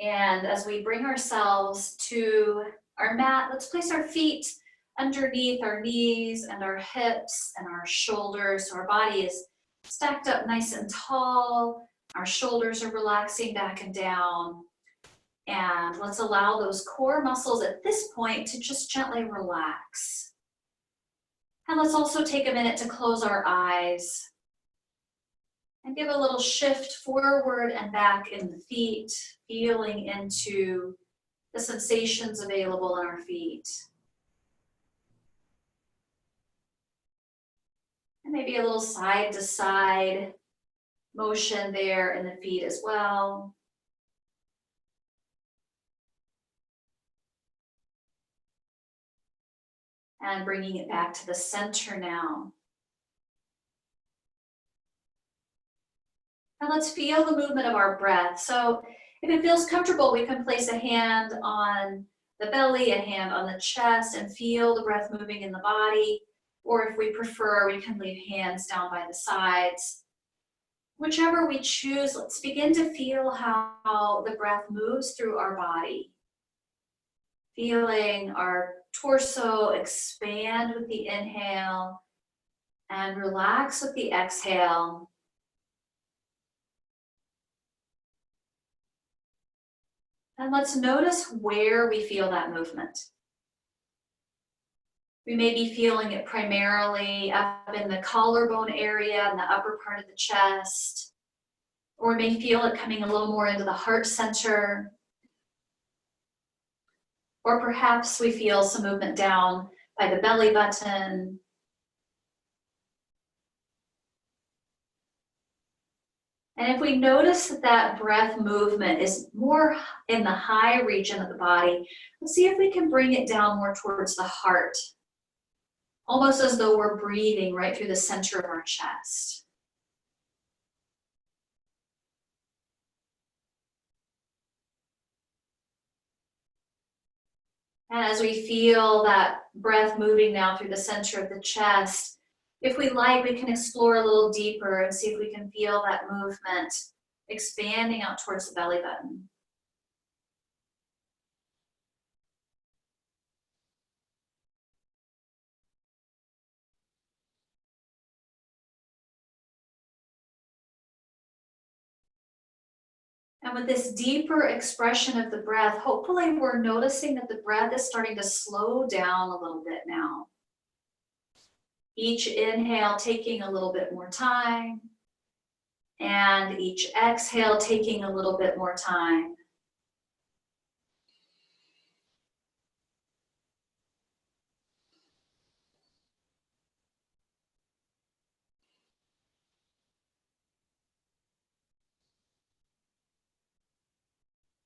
And as we bring ourselves to our mat, let's place our feet underneath our knees and our hips and our shoulders. So our body is stacked up nice and tall. Our shoulders are relaxing back and down. And let's allow those core muscles at this point to just gently relax. And let's also take a minute to close our eyes and give a little shift forward and back in the feet, feeling into the sensations available in our feet. And maybe a little side to side motion there in the feet as well. And bringing it back to the center now. And let's feel the movement of our breath. So if it feels comfortable, we can place a hand on the belly, a hand on the chest, and feel the breath moving in the body. Or if we prefer, we can leave hands down by the sides. Whichever we choose, let's begin to feel how the breath moves through our body. Feeling our torso expand with the inhale and relax with the exhale. And let's notice where we feel that movement. We may be feeling it primarily up in the collarbone area in the upper part of the chest, or we may feel it coming a little more into the heart center. Or perhaps we feel some movement down by the belly button. And if we notice that that breath movement is more in the high region of the body, let's see if we can bring it down more towards the heart. Almost as though we're breathing right through the center of our chest. And as we feel that breath moving now through the center of the chest, if we like, we can explore a little deeper and see if we can feel that movement expanding out towards the belly button. And with this deeper expression of the breath, hopefully we're noticing that the breath is starting to slow down a little bit now. Each inhale taking a little bit more time, and each exhale taking a little bit more time.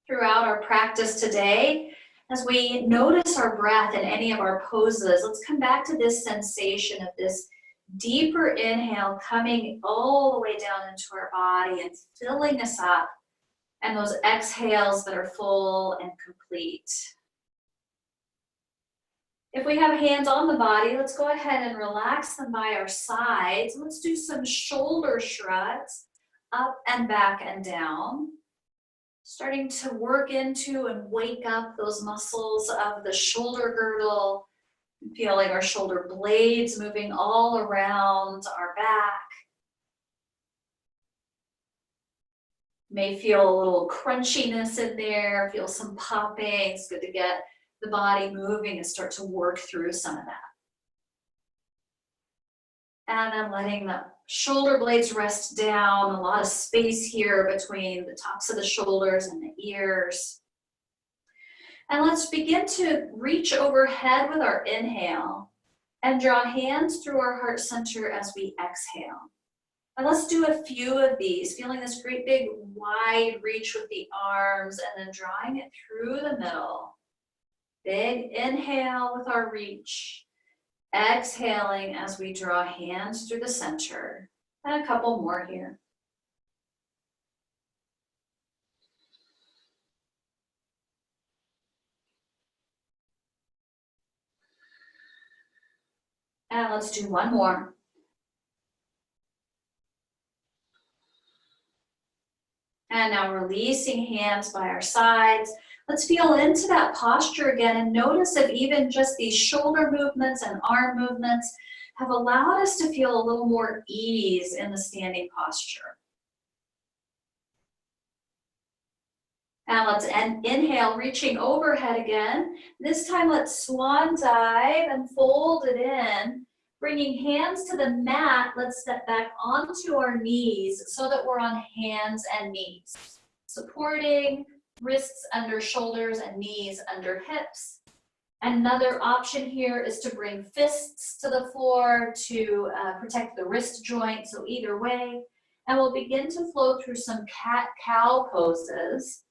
Throughout our practice today, as we notice our breath in any of our poses, let's come back to this sensation of this deeper inhale coming all the way down into our body and filling us up, and those exhales that are full and complete. If we have hands on the body, let's go ahead and relax them by our sides. Let's do some shoulder shrugs, up and back and down. Starting to work into and wake up those muscles of the shoulder girdle, feeling our shoulder blades moving all around our back. May feel a little crunchiness in there, feel some popping. It's good to get the body moving and start to work through some of that. And then letting the shoulder blades rest down, a lot of space here between the tops of the shoulders and the ears. And let's begin to reach overhead with our inhale and draw hands through our heart center as we exhale. And let's do a few of these, feeling this great big wide reach with the arms and then drawing it through the middle. Big inhale with our reach. Exhaling as we draw hands through the center. And a couple more here. And let's do one more. And now releasing hands by our sides. Let's feel into that posture again and notice if even just these shoulder movements and arm movements have allowed us to feel a little more ease in the standing posture. And let's inhale, reaching overhead again. This time let's swan dive and fold it in. Bringing hands to the mat, let's step back onto our knees so that we're on hands and knees. Supporting wrists under shoulders and knees under hips. Another option here is to bring fists to the floor to protect the wrist joint, so either way. And we'll begin to flow through some cat-cow poses.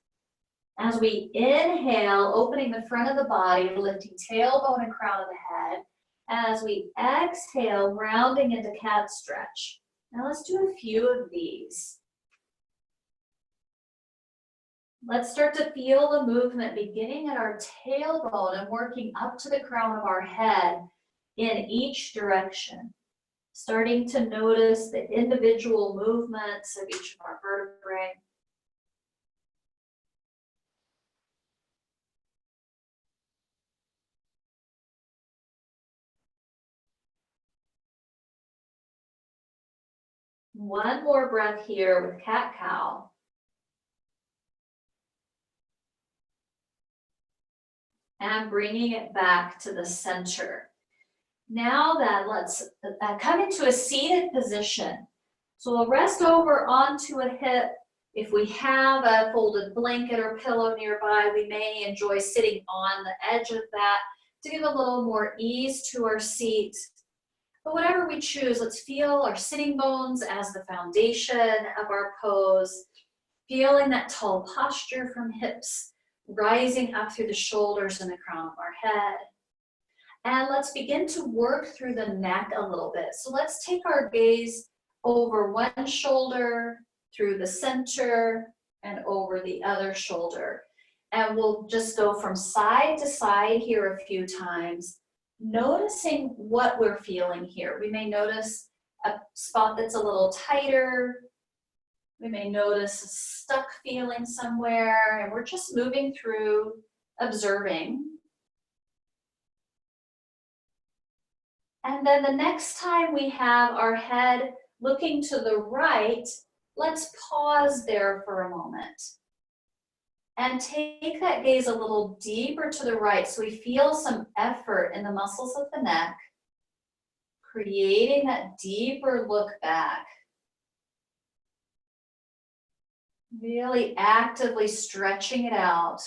As we inhale, opening the front of the body, lifting tailbone and crown of the head. As we exhale, rounding into cat stretch. Now let's do a few of these. Let's start to feel the movement beginning at our tailbone and working up to the crown of our head in each direction. Starting to notice the individual movements of each of our vertebrae. One more breath here with cat-cow. And bringing it back to the center. Now then, let's come into a seated position. So we'll rest over onto a hip. If we have a folded blanket or pillow nearby, we may enjoy sitting on the edge of that to give a little more ease to our seat. But whatever we choose, let's feel our sitting bones as the foundation of our pose, feeling that tall posture from hips rising up through the shoulders and the crown of our head. And let's begin to work through the neck a little bit. So let's take our gaze over one shoulder, through the center, and over the other shoulder. And we'll just go from side to side here a few times, noticing what we're feeling here. We may notice a spot that's a little tighter. We may notice a stuck feeling somewhere, and we're just moving through, observing. And then the next time we have our head looking to the right, let's pause there for a moment. And take that gaze a little deeper to the right so we feel some effort in the muscles of the neck, creating that deeper look back. Really actively stretching it out.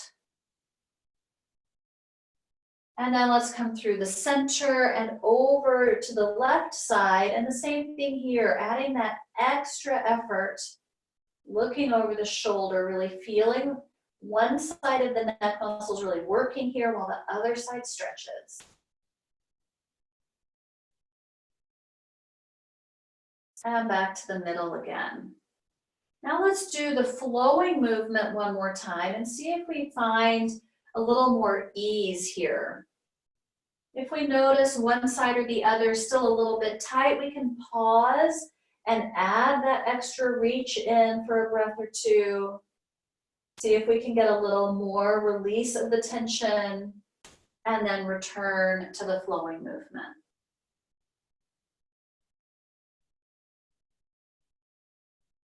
And then let's come through the center and over to the left side. And the same thing here, adding that extra effort, looking over the shoulder, really feeling one side of the neck muscles really working here while the other side stretches. And back to the middle again. Now let's do the flowing movement one more time and see if we find a little more ease here. If we notice one side or the other still a little bit tight, we can pause and add that extra reach in for a breath or two. See if we can get a little more release of the tension and then return to the flowing movement.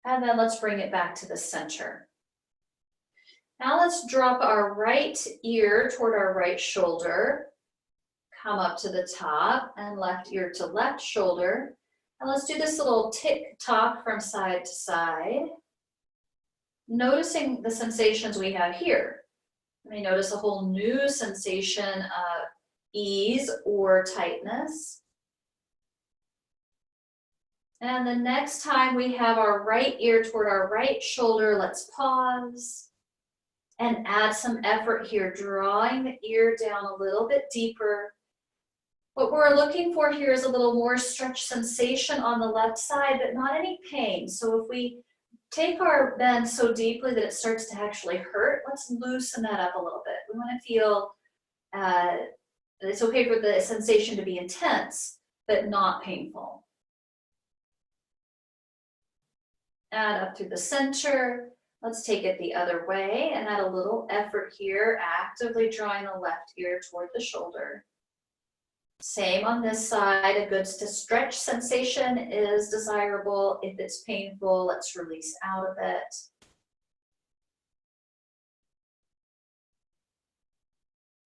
And then let's bring it back to the center. Now let's drop our right ear toward our right shoulder. Come up to the top and left ear to left shoulder. And let's do this little tick-tock from side to side. Noticing the sensations we have here. You may notice a whole new sensation of ease or tightness. And the next time we have our right ear toward our right shoulder, let's pause and add some effort here, drawing the ear down a little bit deeper. What we're looking for here is a little more stretch sensation on the left side, but not any pain. So if we take our bend so deeply that it starts to actually hurt, let's loosen that up a little bit. We want to feel, it's okay for the sensation to be intense, but not painful. Add up through the center. Let's take it the other way and add a little effort here, actively drawing the left ear toward the shoulder. Same on this side, a good stretch sensation is desirable. If it's painful, let's release out of it.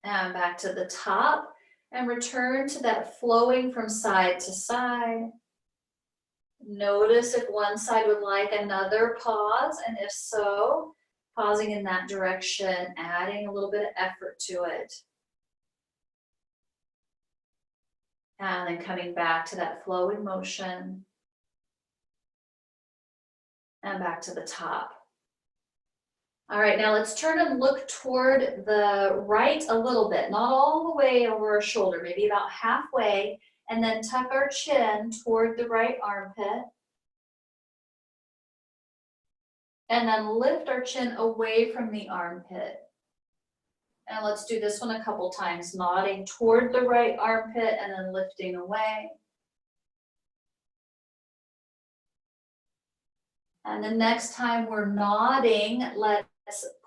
And back to the top and return to that flowing from side to side. Notice if one side would like another pause, and if so, pausing in that direction, adding a little bit of effort to it. And then coming back to that flowing motion. And back to the top. All right, now let's turn and look toward the right a little bit, not all the way over our shoulder, maybe about halfway, and then tuck our chin toward the right armpit. And then lift our chin away from the armpit. And let's do this one a couple times, nodding toward the right armpit and then lifting away. And the next time we're nodding, let's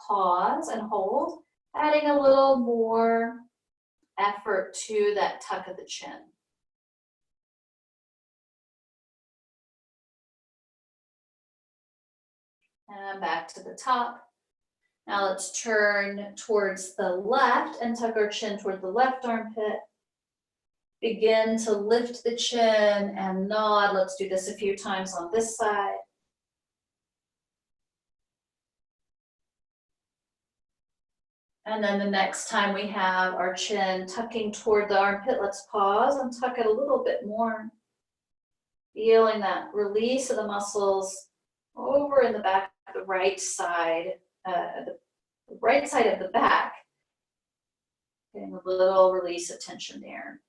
pause and hold, adding a little more effort to that tuck of the chin. And back to the top. Now let's turn towards the left and tuck our chin toward the left armpit. Begin to lift the chin and nod. Let's do this a few times on this side. And then the next time we have our chin tucking toward the armpit, let's pause and tuck it a little bit more. Feeling that release of the muscles over in the back of the right side, the right side of the back. Getting a little release of tension there.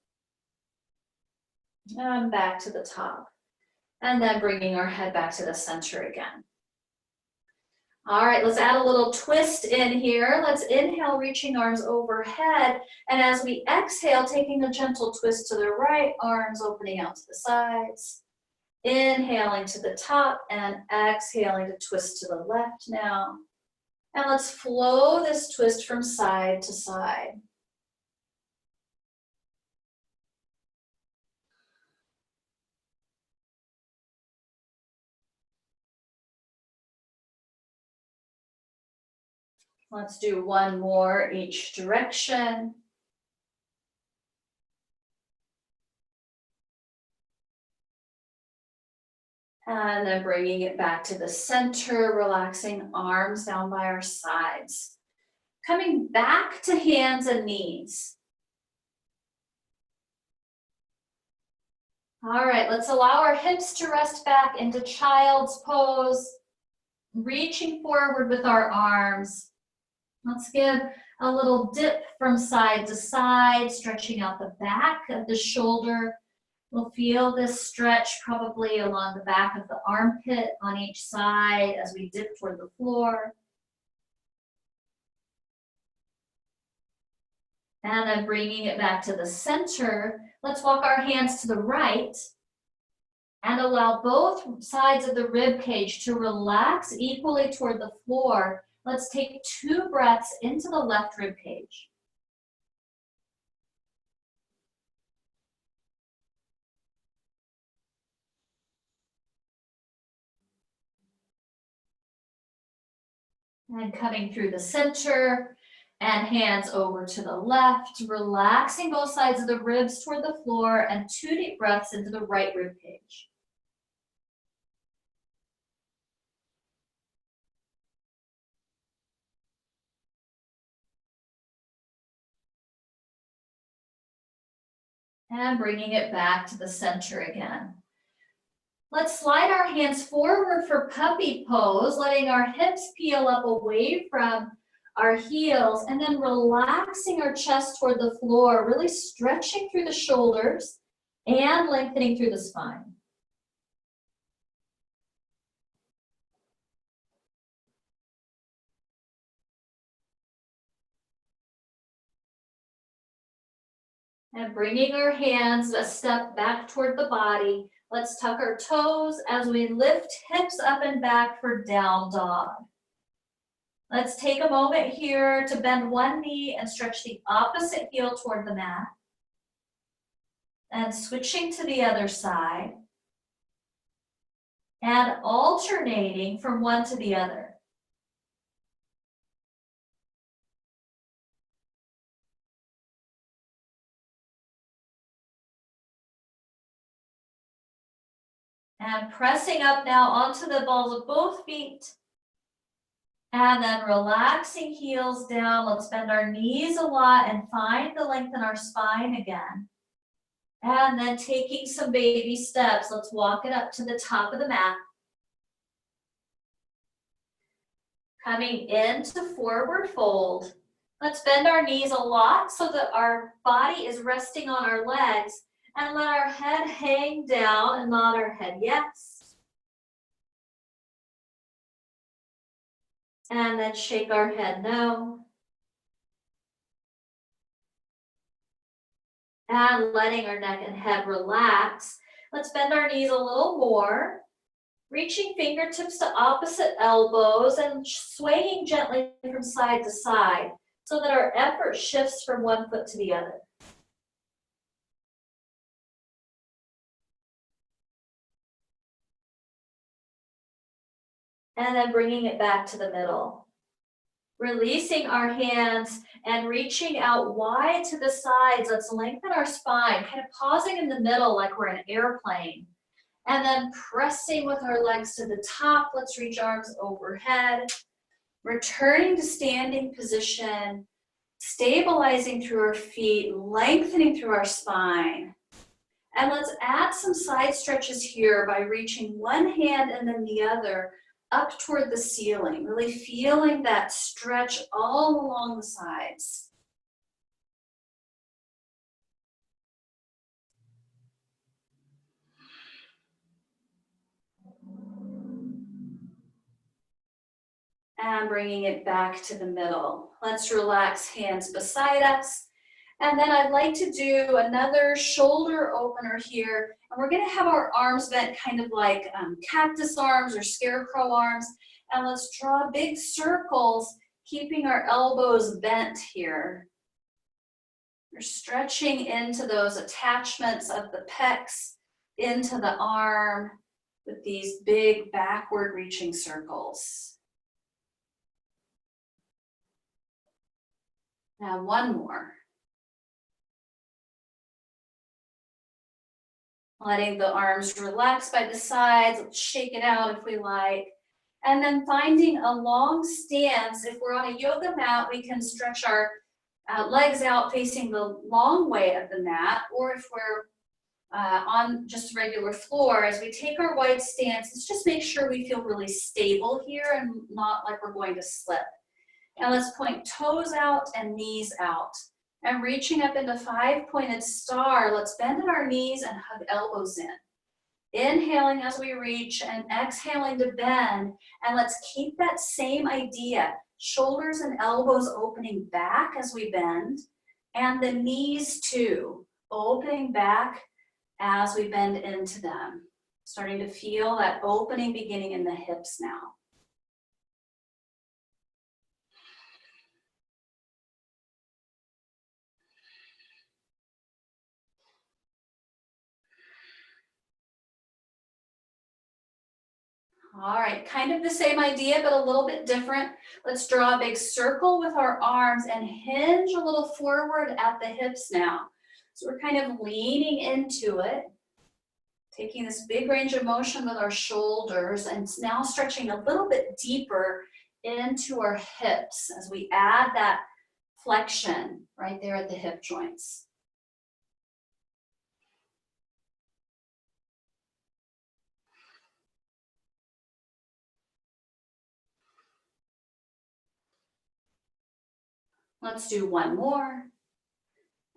And back to the top. And then bringing our head back to the center again. All right, let's add a little twist in here. Let's inhale, reaching arms overhead. And as we exhale, taking a gentle twist to the right, arms opening out to the sides. Inhaling to the top and exhaling to twist to the left now. And let's flow this twist from side to side. Let's do one more each direction. And then bringing it back to the center, relaxing arms down by our sides. Coming back to hands and knees. All right, let's allow our hips to rest back into child's pose. Reaching forward with our arms. Let's give a little dip from side to side, stretching out the back of the shoulder. We'll feel this stretch probably along the back of the armpit on each side as we dip toward the floor. And then bringing it back to the center, let's walk our hands to the right and allow both sides of the rib cage to relax equally toward the floor. Let's take 2 breaths into the left rib cage. And coming through the center and hands over to the left, relaxing both sides of the ribs toward the floor and 2 deep breaths into the right rib cage. And bringing it back to the center again. Let's slide our hands forward for puppy pose, letting our hips peel up away from our heels, and then relaxing our chest toward the floor, really stretching through the shoulders and lengthening through the spine. And bringing our hands a step back toward the body, let's tuck our toes as we lift hips up and back for down dog. Let's take a moment here to bend one knee and stretch the opposite heel toward the mat. And switching to the other side. And alternating from one to the other. And pressing up now onto the balls of both feet. And then relaxing heels down. Let's bend our knees a lot and find the length in our spine again. And then taking some baby steps, let's walk it up to the top of the mat. Coming into forward fold. Let's bend our knees a lot so that our body is resting on our legs. And let our head hang down and nod our head yes. And then shake our head no. And letting our neck and head relax. Let's bend our knees a little more. Reaching fingertips to opposite elbows and swaying gently from side to side so that our effort shifts from one foot to the other. And then bringing it back to the middle. Releasing our hands and reaching out wide to the sides. Let's lengthen our spine, kind of pausing in the middle like we're in an airplane. And then pressing with our legs to the top. Let's reach arms overhead. Returning to standing position. Stabilizing through our feet, lengthening through our spine. And let's add some side stretches here by reaching one hand and then the other up toward the ceiling, really feeling that stretch all along the sides. And bringing it back to the middle. Let's relax hands beside us. And then I'd like to do another shoulder opener here. And we're gonna have our arms bent kind of like cactus arms or scarecrow arms. And let's draw big circles, keeping our elbows bent here. We're stretching into those attachments of the pecs, into the arm with these big backward reaching circles. Now one more. Letting the arms relax by the sides. Let's shake it out if we like. And then finding a long stance. If we're on a yoga mat, we can stretch our legs out facing the long way of the mat. Or if we're on just a regular floor, as we take our wide stance, let's just make sure we feel really stable here and not like we're going to slip. And let's point toes out and knees out. And reaching up into 5-pointed star, let's bend at our knees and hug elbows in. Inhaling as we reach and exhaling to bend. And let's keep that same idea. Shoulders and elbows opening back as we bend. And the knees too, opening back as we bend into them. Starting to feel that opening beginning in the hips now. All right, kind of the same idea, but a little bit different. Let's draw a big circle with our arms and hinge a little forward at the hips now. So we're kind of leaning into it, taking this big range of motion with our shoulders and now stretching a little bit deeper into our hips as we add that flexion right there at the hip joints. Let's do one more.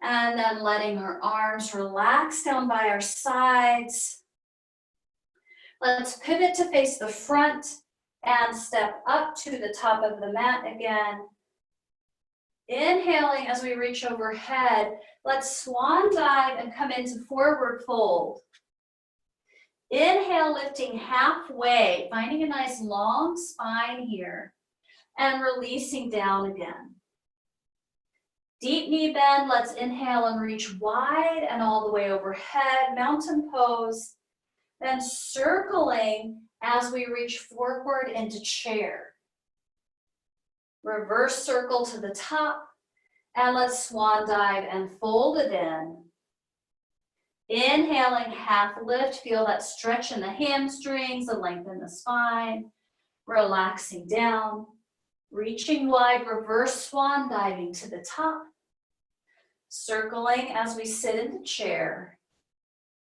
And then letting our arms relax down by our sides. Let's pivot to face the front and step up to the top of the mat again. Inhaling as we reach overhead. Let's swan dive and come into forward fold. Inhale, lifting halfway, finding a nice long spine here. and releasing down again. Deep knee bend, let's inhale and reach wide and all the way overhead, mountain pose. Then circling as we reach forward into chair. Reverse circle to the top, and let's swan dive and fold it in. Inhaling, half lift, feel that stretch in the hamstrings, the length in the spine. Relaxing down, reaching wide, reverse swan diving to the top. Circling as we sit in the chair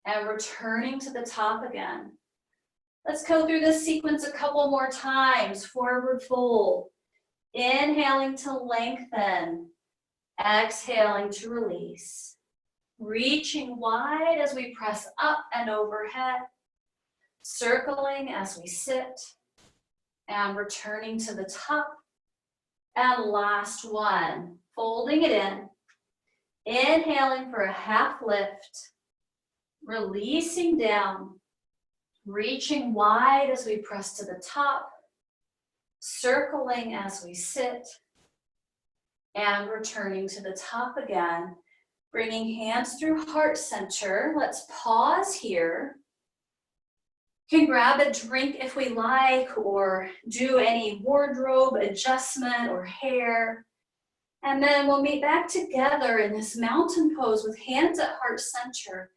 and returning to the top again. Let's go through this sequence a couple more times. Forward fold, inhaling to lengthen, exhaling to release. Reaching wide as we press up and overhead, circling as we sit, and returning to the top. And last one, folding it in, inhaling for a half lift, releasing down, reaching wide as we press to the top, circling as we sit, and returning to the top again. Bringing hands through heart center. Let's pause here. You can grab a drink if we like, or do any wardrobe adjustment or hair. And then we'll meet back together in this mountain pose with hands at heart center.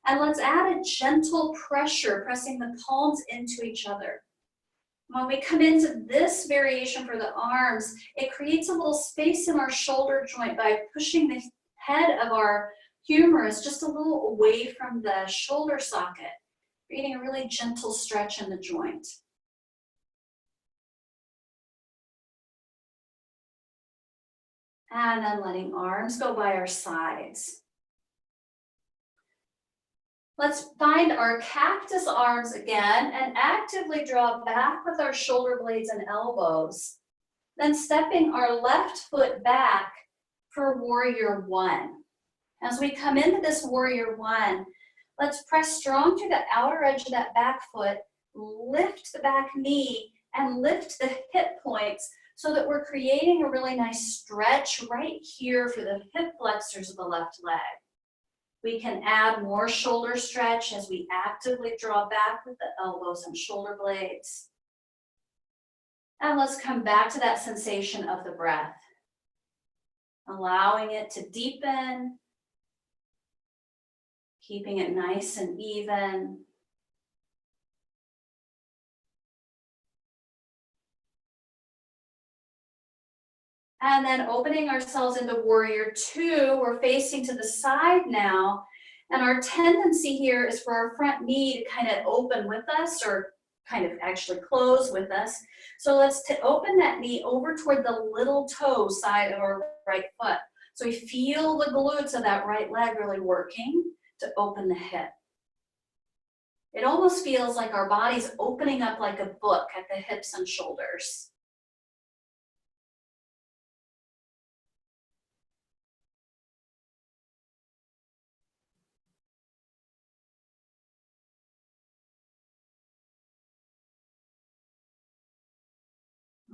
And let's add a gentle pressure, pressing the palms into each other. When we come into this variation for the arms, it creates a little space in our shoulder joint by pushing the head of our humerus just a little away from the shoulder socket, creating a really gentle stretch in the joint. And then letting arms go by our sides. Let's find our cactus arms again and actively draw back with our shoulder blades and elbows. Then stepping our left foot back for warrior one. As we come into this warrior one, let's press strong to the outer edge of that back foot, lift the back knee, and lift the hip points so that we're creating a really nice stretch right here for the hip flexors of the left leg. We can add more shoulder stretch as we actively draw back with the elbows and shoulder blades. And let's come back to that sensation of the breath. Allowing it to deepen, keeping it nice and even. And then opening ourselves into warrior two, we're facing to the side now. And our tendency here is for our front knee to kind of open with us or kind of actually close with us. So let's open that knee over toward the little toe side of our right foot. So we feel the glutes of that right leg really working to open the hip. It almost feels like our body's opening up like a book at the hips and shoulders.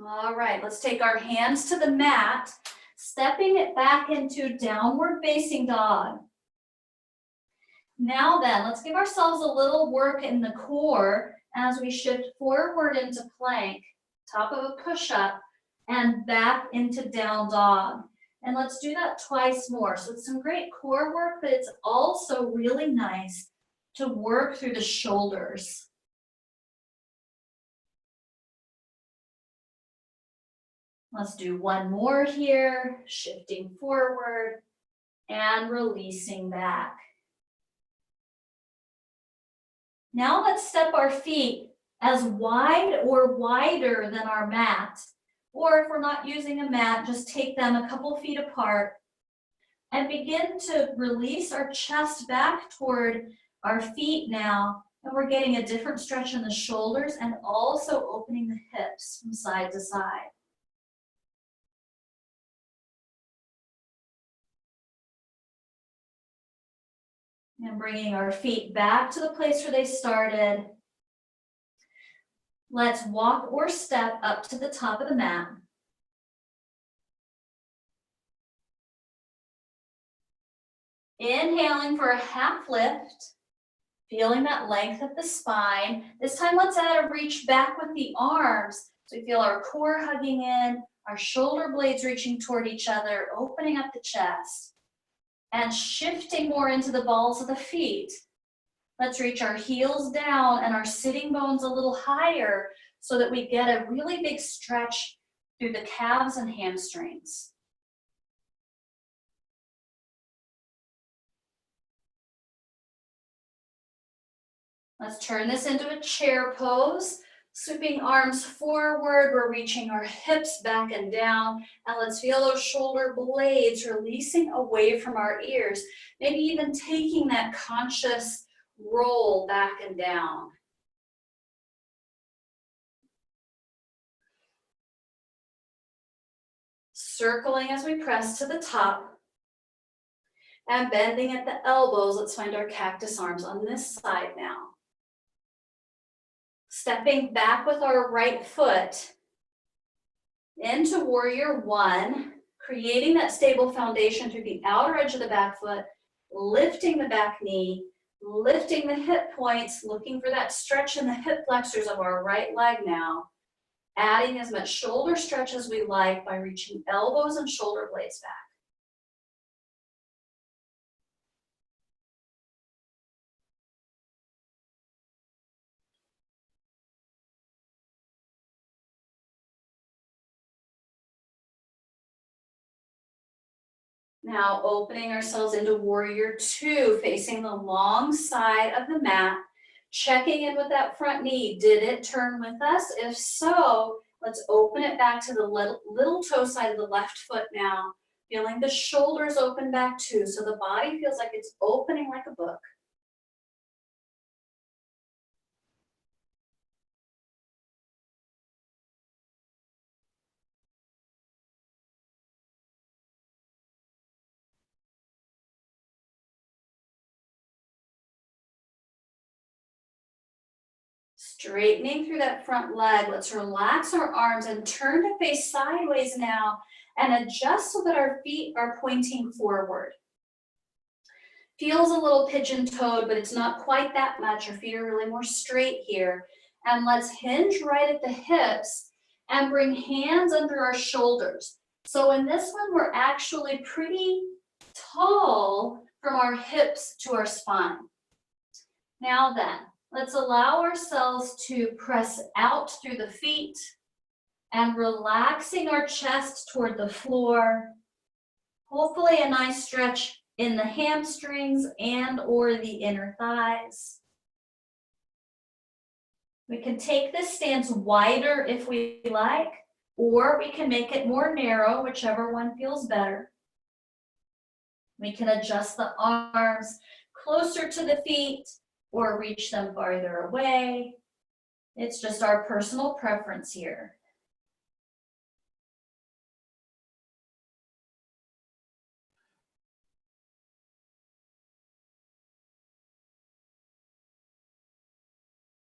All right, let's take our hands to the mat, stepping it back into downward facing dog. Now then, let's give ourselves a little work in the core as we shift forward into plank, top of a push-up, and back into down dog. And let's do that twice more. So it's some great core work, but it's also really nice to work through the shoulders. Let's do one more here, shifting forward and releasing back. Now let's step our feet as wide or wider than our mat. Or if we're not using a mat, just take them a couple feet apart and begin to release our chest back toward our feet now. And we're getting a different stretch in the shoulders and also opening the hips from side to side. And bringing our feet back to the place where they started. Let's walk or step up to the top of the mat. Inhaling for a half lift, feeling that length of the spine. This time let's add a reach back with the arms. So we feel our core hugging in, our shoulder blades reaching toward each other, opening up the chest, and shifting more into the balls of the feet. Let's reach our heels down and our sitting bones a little higher so that we get a really big stretch through the calves and hamstrings. Let's turn this into a chair pose. Sweeping arms forward, we're reaching our hips back and down, and let's feel those shoulder blades releasing away from our ears, maybe even taking that conscious roll back and down. Circling as we press to the top, and bending at the elbows. Let's find our cactus arms on this side now. Stepping back with our right foot into warrior one, creating that stable foundation through the outer edge of the back foot, lifting the back knee, lifting the hip points, looking for that stretch in the hip flexors of our right leg now, adding as much shoulder stretch as we like by reaching elbows and shoulder blades back. Now opening ourselves into warrior two, facing the long side of the mat, checking in with that front knee. Did it turn with us? If so, let's open it back to the little toe side of the left foot now, feeling the shoulders open back too, so the body feels like it's opening like a book. Straightening through that front leg, let's relax our arms and turn to face sideways now and adjust so that our feet are pointing forward. Feels a little pigeon-toed, but it's not quite that much. Our feet are really more straight here. And let's hinge right at the hips and bring hands under our shoulders. So in this one, we're actually pretty tall from our hips to our spine. Now then, let's allow ourselves to press out through the feet and relaxing our chest toward the floor. Hopefully a nice stretch in the hamstrings and or the inner thighs. We can take this stance wider if we like, or we can make it more narrow, whichever one feels better. We can adjust the arms closer to the feet or reach them farther away. It's just our personal preference here.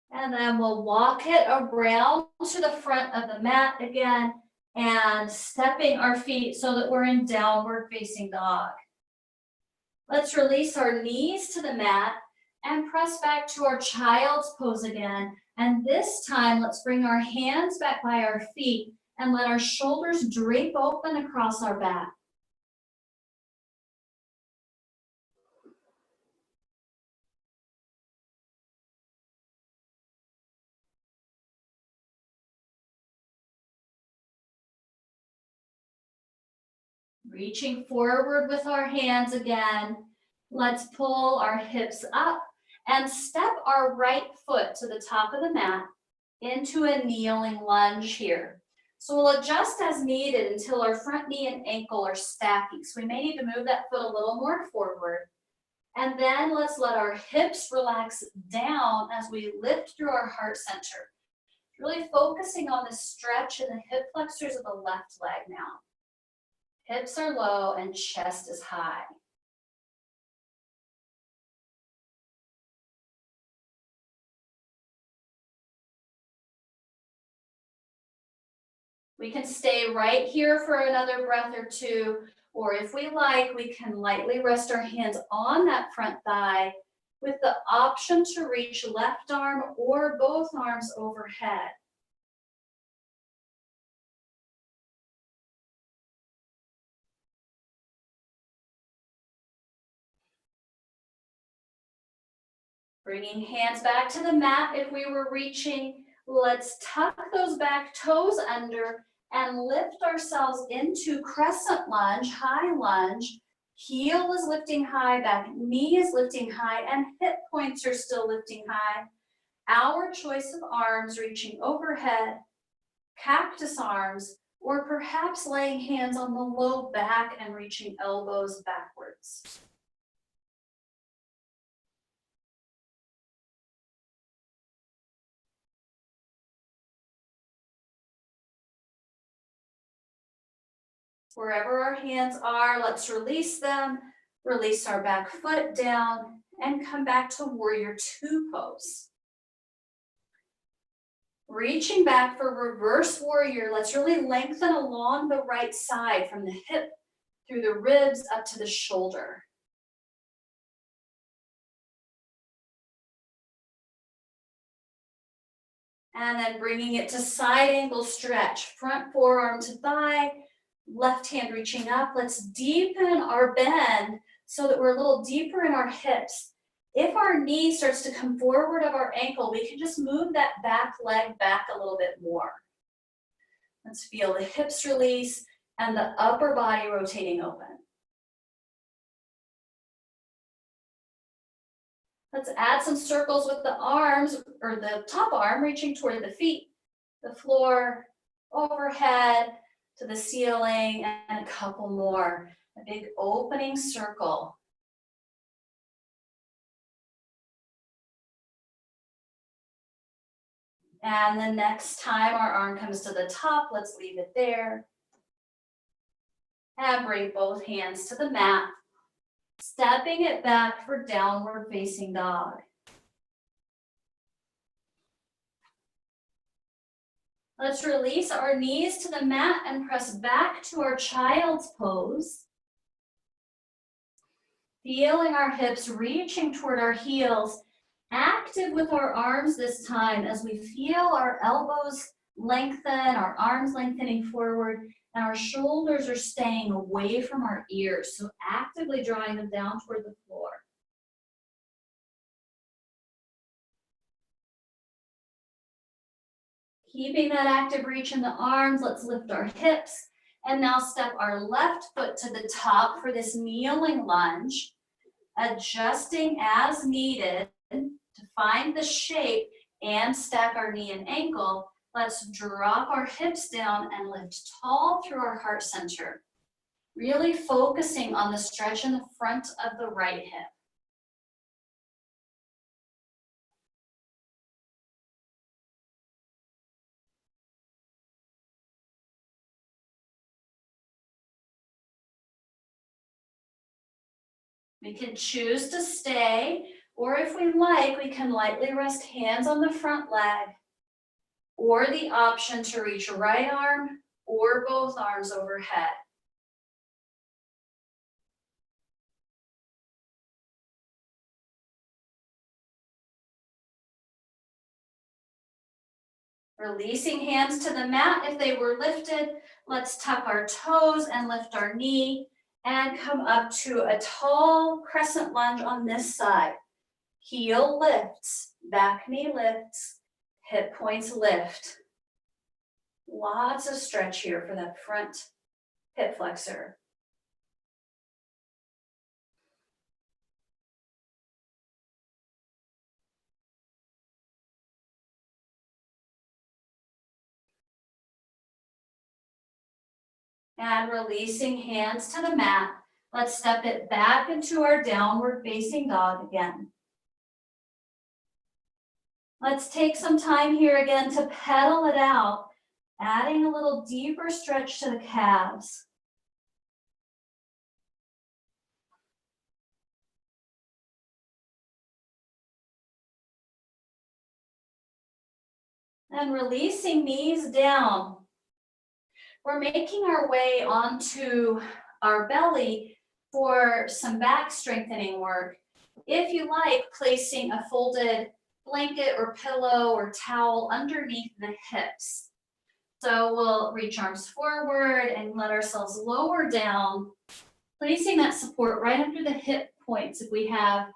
And then we'll walk it around to the front of the mat again and stepping our feet so that we're in downward facing dog. Let's release our knees to the mat and press back to our child's pose again. And this time, let's bring our hands back by our feet and let our shoulders drape open across our back. Reaching forward with our hands again. Let's pull our hips up and step our right foot to the top of the mat into a kneeling lunge here. So we'll adjust as needed until our front knee and ankle are stacking. So we may need to move that foot a little more forward. And then let's let our hips relax down as we lift through our heart center. Really focusing on the stretch in the hip flexors of the left leg now. Hips are low and chest is high. We can stay right here for another breath or two, or if we like, we can lightly rest our hands on that front thigh with the option to reach left arm or both arms overhead. Bringing hands back to the mat if we were reaching. Let's tuck those back toes under and lift ourselves into crescent lunge, high lunge. Heel is lifting high, back knee is lifting high, and hip points are still lifting high. Our choice of arms reaching overhead, cactus arms, or perhaps laying hands on the low back and reaching elbows backwards. Wherever our hands are, let's release them, release our back foot down, and come back to warrior two pose. Reaching back for reverse warrior, let's really lengthen along the right side from the hip through the ribs up to the shoulder. And then bringing it to side angle stretch, front forearm to thigh, left hand reaching up. Let's deepen our bend so that we're a little deeper in our hips. If our knee starts to come forward of our ankle, we can just move that back leg back a little bit more. Let's feel the hips release and the upper body rotating open. Let's add some circles with the arms, or the top arm reaching toward the feet, the floor, overhead, to the ceiling, and a couple more. A big opening circle. And the next time our arm comes to the top, let's leave it there. And bring both hands to the mat, stepping it back for downward facing dog. Let's release our knees to the mat and press back to our child's pose. Feeling our hips reaching toward our heels, active with our arms this time as we feel our elbows lengthen, our arms lengthening forward, and our shoulders are staying away from our ears, so actively drawing them down toward the floor. Keeping that active reach in the arms, let's lift our hips and now step our left foot to the top for this kneeling lunge, adjusting as needed to find the shape and stack our knee and ankle. Let's drop our hips down and lift tall through our heart center, really focusing on the stretch in the front of the right hip. We can choose to stay, or if we like, we can lightly rest hands on the front leg, or the option to reach right arm or both arms overhead. Releasing hands to the mat if they were lifted. Let's tuck our toes and lift our knee and come up to a tall crescent lunge on this side. Heel lifts, back knee lifts, hip points lift. Lots of stretch here for that front hip flexor. And releasing hands to the mat. Let's step it back into our downward facing dog again. Let's take some time here again to pedal it out, adding a little deeper stretch to the calves. And releasing knees down. We're making our way onto our belly for some back strengthening work. If you like, placing a folded blanket or pillow or towel underneath the hips. So we'll reach arms forward and let ourselves lower down, placing that support right under the hip points if we have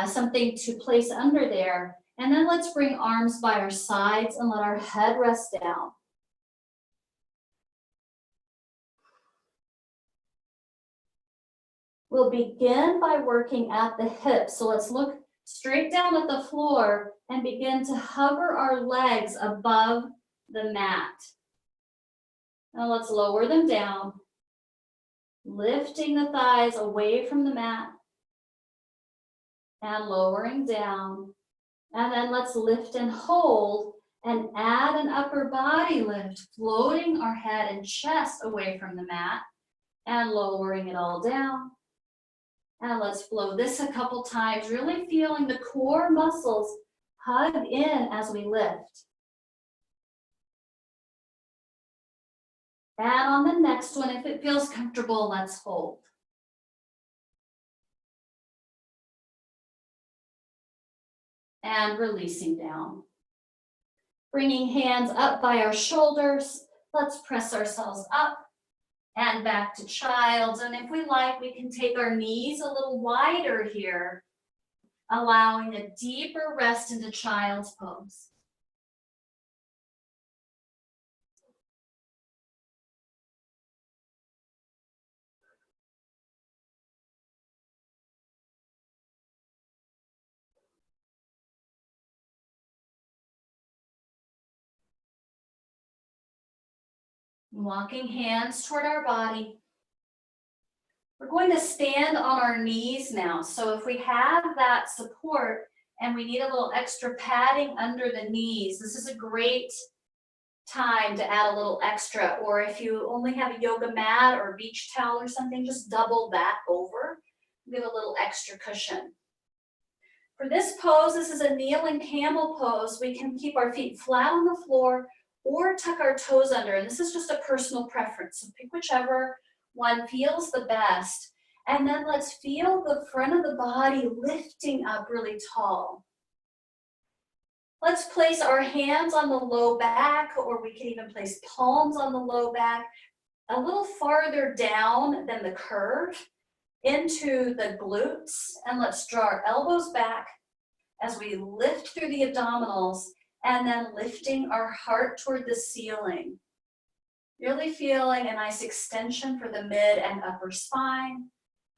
something to place under there. And then let's bring arms by our sides and let our head rest down. We'll begin by working at the hips. So let's look straight down at the floor and begin to hover our legs above the mat. Now let's lower them down, lifting the thighs away from the mat and lowering down. And then let's lift and hold and add an upper body lift, floating our head and chest away from the mat and lowering it all down. And let's flow this a couple times, really feeling the core muscles hug in as we lift. And on the next one, if it feels comfortable, let's hold. And releasing down. Bringing hands up by our shoulders, let's press ourselves up and back to child's. And if we like, we can take our knees a little wider here, allowing a deeper rest into child's pose. Walking hands toward our body. We're going to stand on our knees now. So if we have that support and we need a little extra padding under the knees, this is a great time to add a little extra. Or if you only have a yoga mat or a beach towel or something, just double that over. Give a little extra cushion. For this pose, this is a kneeling camel pose. We can keep our feet flat on the floor or tuck our toes under. And this is just a personal preference. So pick whichever one feels the best. And then let's feel the front of the body lifting up really tall. Let's place our hands on the low back, or we can even place palms on the low back, a little farther down than the curve into the glutes. And let's draw our elbows back as we lift through the abdominals, and then lifting our heart toward the ceiling. Really feeling a nice extension for the mid and upper spine.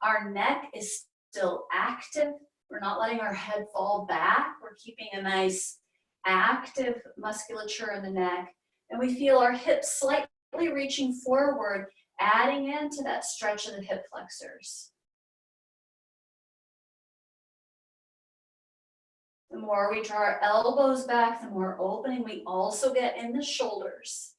Our neck is still active. We're not letting our head fall back. We're keeping a nice active musculature in the neck. And we feel our hips slightly reaching forward, adding into that stretch of the hip flexors. The more we draw our elbows back, the more opening we also get in the shoulders.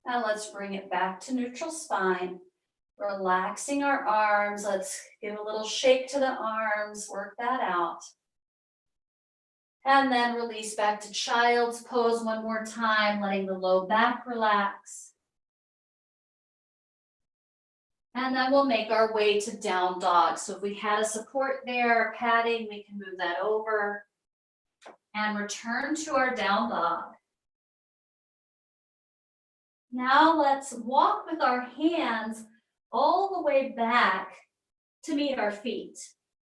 Now let's bring it back to neutral spine. Relaxing our arms. Let's give a little shake to the arms, work that out. And then release back to child's pose one more time, letting the low back relax. And then we'll make our way to down dog. So if we had a support there, padding, we can move that over and return to our down dog. Now let's walk with our hands all the way back to meet our feet.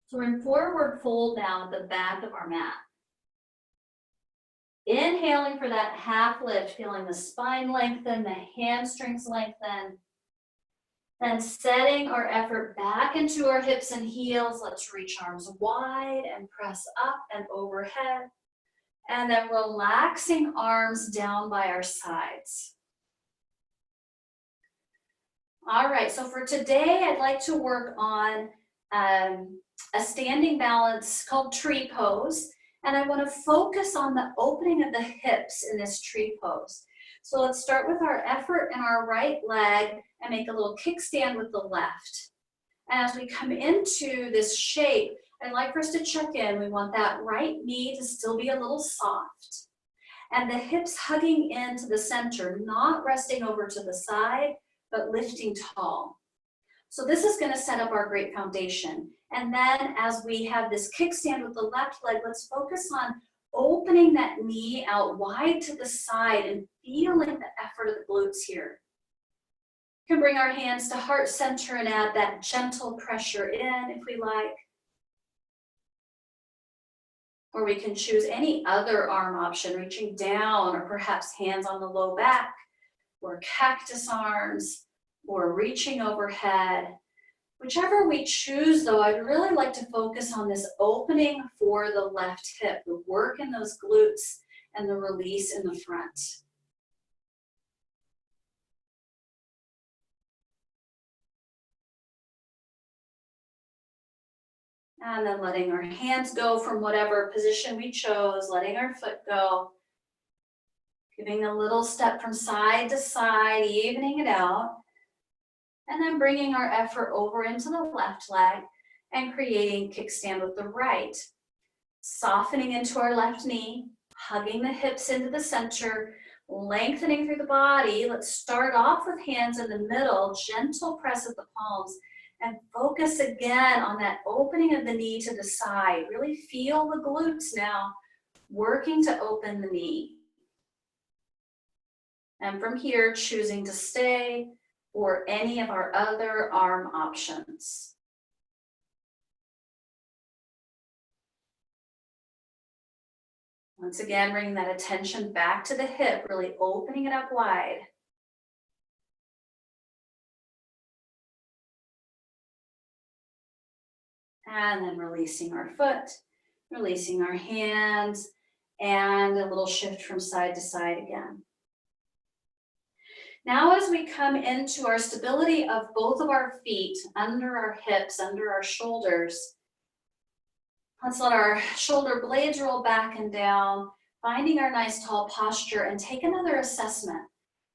So we're in forward fold now at the back of our mat. Inhaling for that half lift, feeling the spine lengthen, the hamstrings lengthen. Then setting our effort back into our hips and heels. Let's reach arms wide and press up and overhead. And then relaxing arms down by our sides. All right, so for today, I'd like to work on a standing balance called tree pose. And I want to focus on the opening of the hips in this tree pose. So let's start with our effort in our right leg and make a little kickstand with the left. And as we come into this shape, I'd like for us to check in. We want that right knee to still be a little soft. And the hips hugging into the center, not resting over to the side, but lifting tall. So this is going to set up our great foundation. And then as we have this kickstand with the left leg, let's focus on opening that knee out wide to the side and feeling the effort of the glutes here. We can bring our hands to heart center and add that gentle pressure in if we like. Or we can choose any other arm option, reaching down, or perhaps hands on the low back, or cactus arms, or reaching overhead. Whichever we choose though, I'd really like to focus on this opening for the left hip, the work in those glutes and the release in the front. And then letting our hands go from whatever position we chose, letting our foot go. Giving a little step from side to side, evening it out. And then bringing our effort over into the left leg and creating kickstand with the right. Softening into our left knee, hugging the hips into the center, lengthening through the body. Let's start off with hands in the middle, gentle press of the palms, and focus again on that opening of the knee to the side. Really feel the glutes now, working to open the knee. And from here, choosing to stay or any of our other arm options. Once again, bringing that attention back to the hip, really opening it up wide. And then releasing our foot, releasing our hands, and a little shift from side to side again. Now as we come into our stability of both of our feet, under our hips, under our shoulders, let's let our shoulder blades roll back and down, finding our nice tall posture, and take another assessment.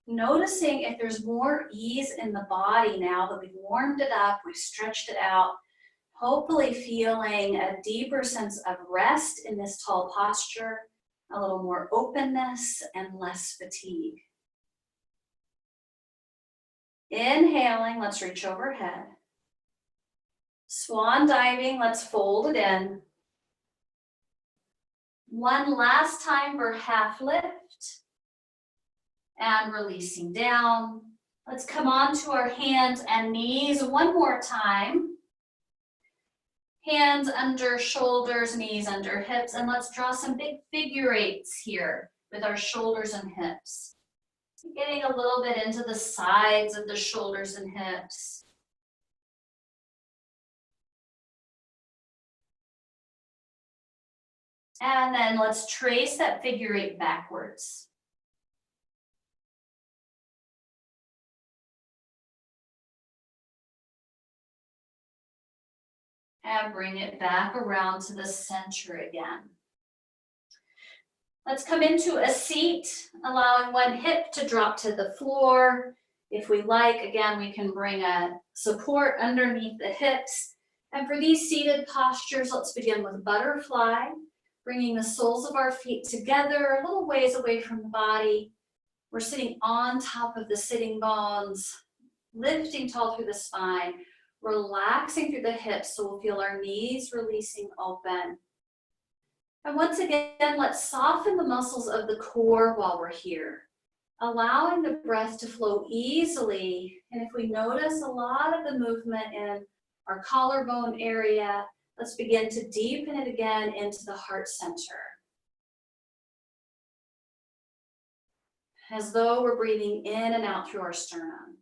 Noticing if there's more ease in the body now that we've warmed it up, we've stretched it out, hopefully feeling a deeper sense of rest in this tall posture, a little more openness and less fatigue. Inhaling, let's reach overhead. Swan diving, let's fold it in. One last time for half lift. And releasing down. Let's come onto our hands and knees one more time. Hands under shoulders, knees under hips, and let's draw some big figure eights here with our shoulders and hips. Getting a little bit into the sides of the shoulders and hips. And then let's trace that figure eight backwards. And bring it back around to the center again. Let's come into a seat, allowing one hip to drop to the floor. If we like, again, we can bring a support underneath the hips. And for these seated postures, let's begin with butterfly, bringing the soles of our feet together, a little ways away from the body. We're sitting on top of the sitting bones, lifting tall through the spine, relaxing through the hips so we'll feel our knees releasing open. And once again, let's soften the muscles of the core while we're here, allowing the breath to flow easily. And if we notice a lot of the movement in our collarbone area, let's begin to deepen it again into the heart center. As though we're breathing in and out through our sternum.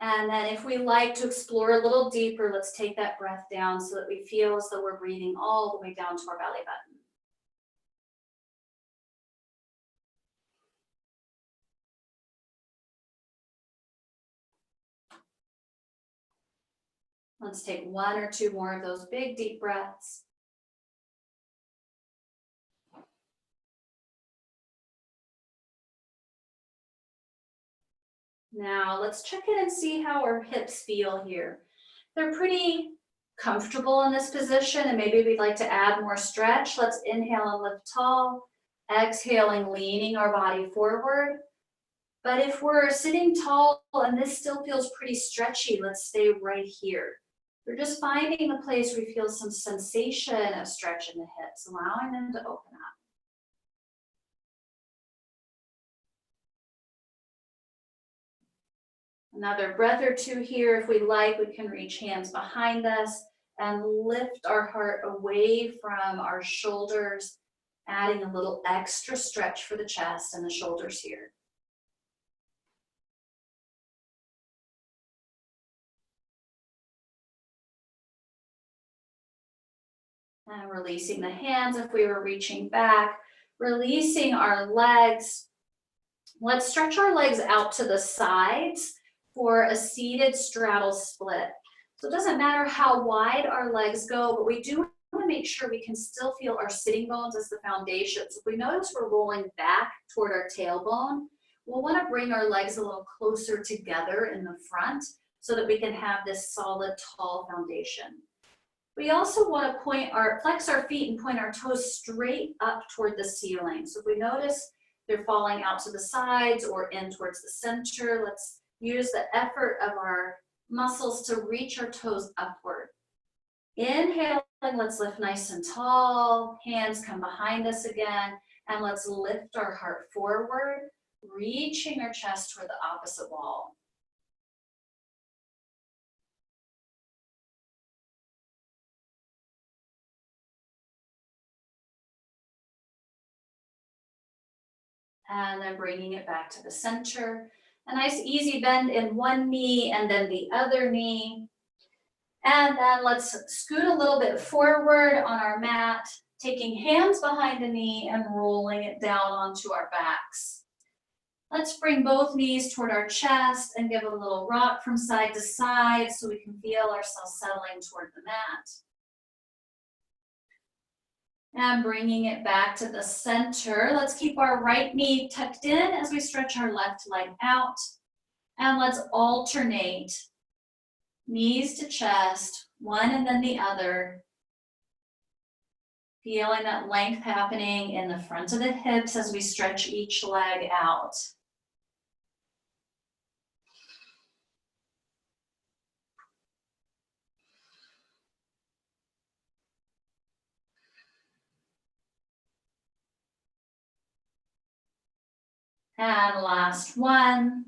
And then if we like to explore a little deeper, let's take that breath down so that we feel as though we're breathing all the way down to our belly button. Let's take one or two more of those big deep breaths. Now let's check in and see how our hips feel here. They're pretty comfortable in this position, and maybe we'd like to add more stretch. Let's inhale and lift tall, exhaling, leaning our body forward. But if we're sitting tall and this still feels pretty stretchy, let's stay right here. We're just finding the place where we feel some sensation of stretch in the hips, allowing them to open up. Another breath or two here. If we like, we can reach hands behind us and lift our heart away from our shoulders, adding a little extra stretch for the chest and the shoulders here. And releasing the hands if we were reaching back, releasing our legs. Let's stretch our legs out to the sides for a seated straddle split. So it doesn't matter how wide our legs go, but we do want to make sure we can still feel our sitting bones as the foundation. So if we notice we're rolling back toward our tailbone, we'll want to bring our legs a little closer together in the front so that we can have this solid, tall foundation. We also want to flex our feet and point our toes straight up toward the ceiling. So if we notice they're falling out to the sides or in towards the center, let's use the effort of our muscles to reach our toes upward. Inhaling, let's lift nice and tall. Hands come behind us again. And let's lift our heart forward, reaching our chest toward the opposite wall. And then bringing it back to the center. A nice easy bend in one knee and then the other knee. And then let's scoot a little bit forward on our mat, taking hands behind the knee and rolling it down onto our backs. Let's bring both knees toward our chest and give a little rock from side to side so we can feel ourselves settling toward the mat. And bringing it back to the center. Let's keep our right knee tucked in as we stretch our left leg out. And let's alternate knees to chest, one and then the other. Feeling that length happening in the front of the hips as we stretch each leg out. And last one.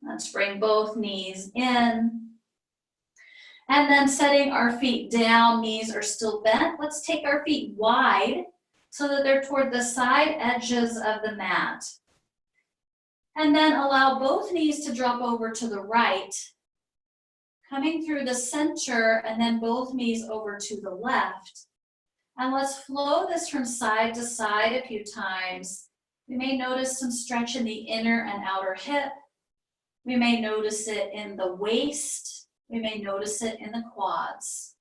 Let's bring both knees in. And then setting our feet down, knees are still bent. Let's take our feet wide so that they're toward the side edges of the mat. And then allow both knees to drop over to the right, coming through the center, and then both knees over to the left. And let's flow this from side to side a few times. We may notice some stretch in the inner and outer hip. We may notice it in the waist. We may notice it in the quads.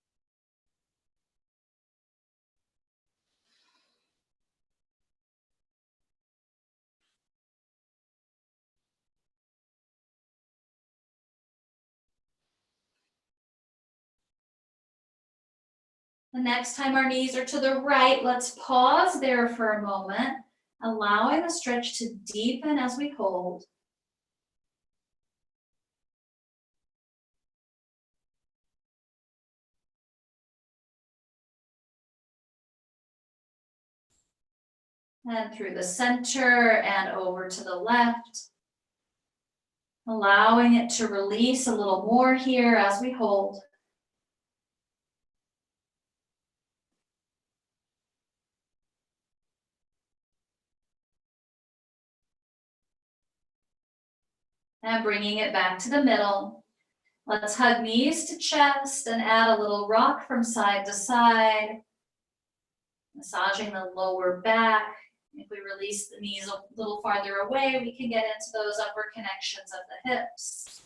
The next time our knees are to the right, let's pause there for a moment, allowing the stretch to deepen as we hold. And through the center and over to the left. Allowing it to release a little more here as we hold. And bringing it back to the middle. Let's hug knees to chest and add a little rock from side to side. Massaging the lower back. If we release the knees a little farther away, we can get into those upper connections of the hips.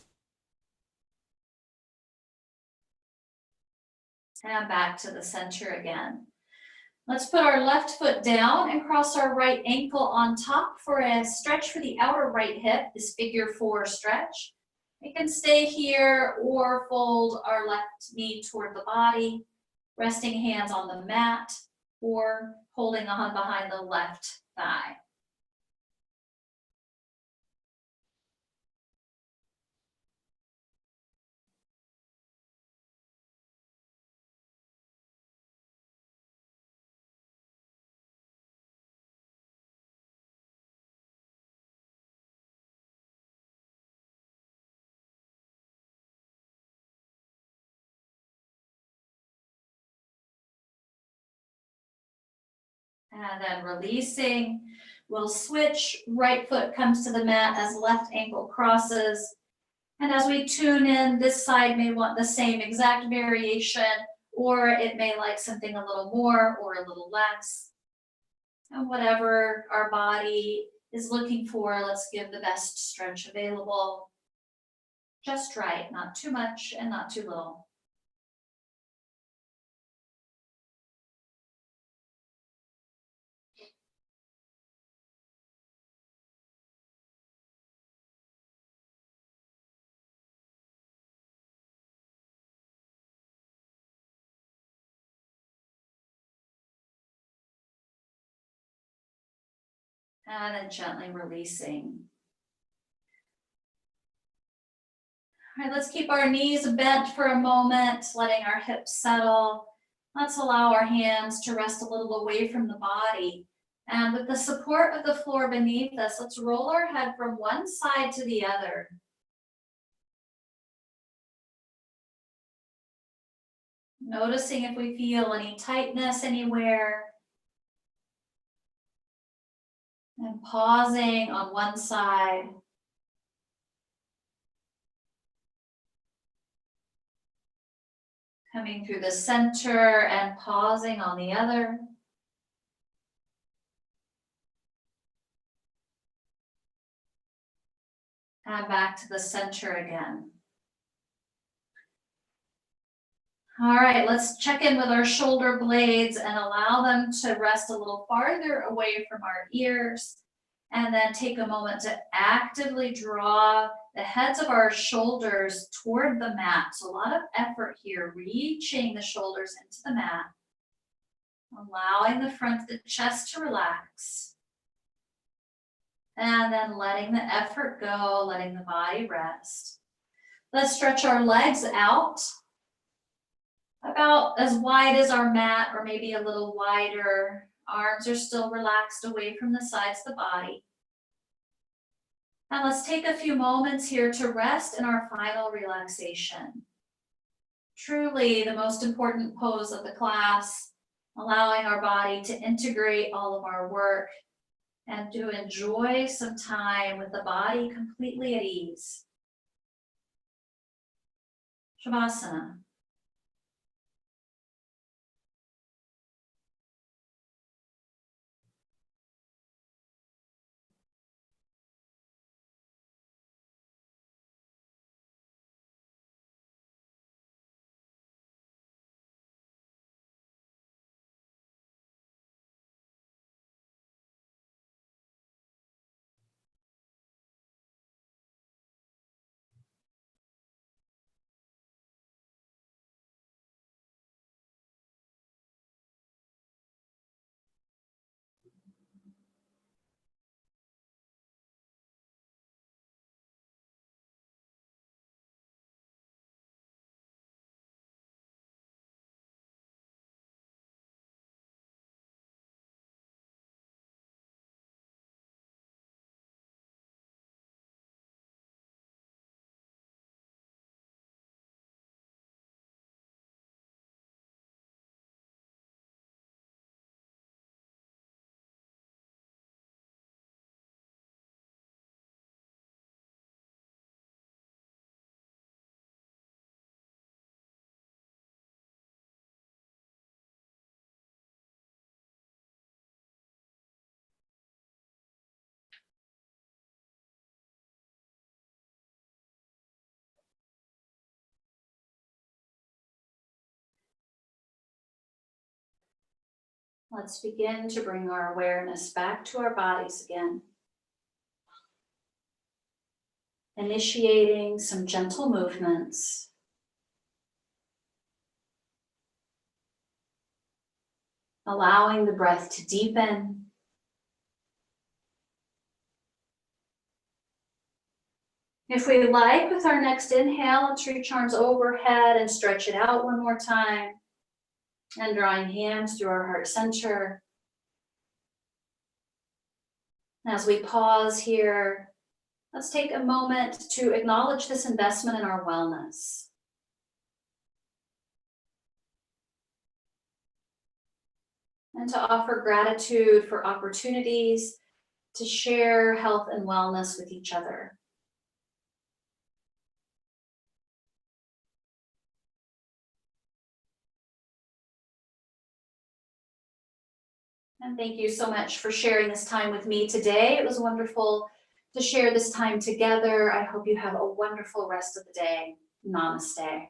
And back to the center again. Let's put our left foot down and cross our right ankle on top for a stretch for the outer right hip, this figure 4 stretch. We can stay here or fold our left knee toward the body, resting hands on the mat or holding on behind the left thigh. And then releasing, we'll switch. Right foot comes to the mat as left ankle crosses. And as we tune in, this side may want the same exact variation, or it may like something a little more or a little less. And whatever our body is looking for, let's give the best stretch available. Just right, not too much and not too little. And then gently releasing. All right, let's keep our knees bent for a moment, letting our hips settle. Let's allow our hands to rest a little away from the body. And with the support of the floor beneath us, let's roll our head from one side to the other. Noticing if we feel any tightness anywhere. And pausing on one side. Coming through the center and pausing on the other. And back to the center again. All right, let's check in with our shoulder blades and allow them to rest a little farther away from our ears. And then take a moment to actively draw the heads of our shoulders toward the mat. So a lot of effort here, reaching the shoulders into the mat. Allowing the front of the chest to relax. And then letting the effort go, letting the body rest. Let's stretch our legs out. About as wide as our mat or maybe a little wider. Arms are still relaxed away from the sides of the body. And let's take a few moments here to rest in our final relaxation. Truly the most important pose of the class, allowing our body to integrate all of our work and to enjoy some time with the body completely at ease. Shavasana. Let's begin to bring our awareness back to our bodies again. Initiating some gentle movements. Allowing the breath to deepen. If we like, with our next inhale, let's reach arms overhead and stretch it out one more time. And drawing hands through our heart center. As we pause here, let's take a moment to acknowledge this investment in our wellness. And to offer gratitude for opportunities to share health and wellness with each other. And thank you so much for sharing this time with me today. It was wonderful to share this time together. I hope you have a wonderful rest of the day. Namaste.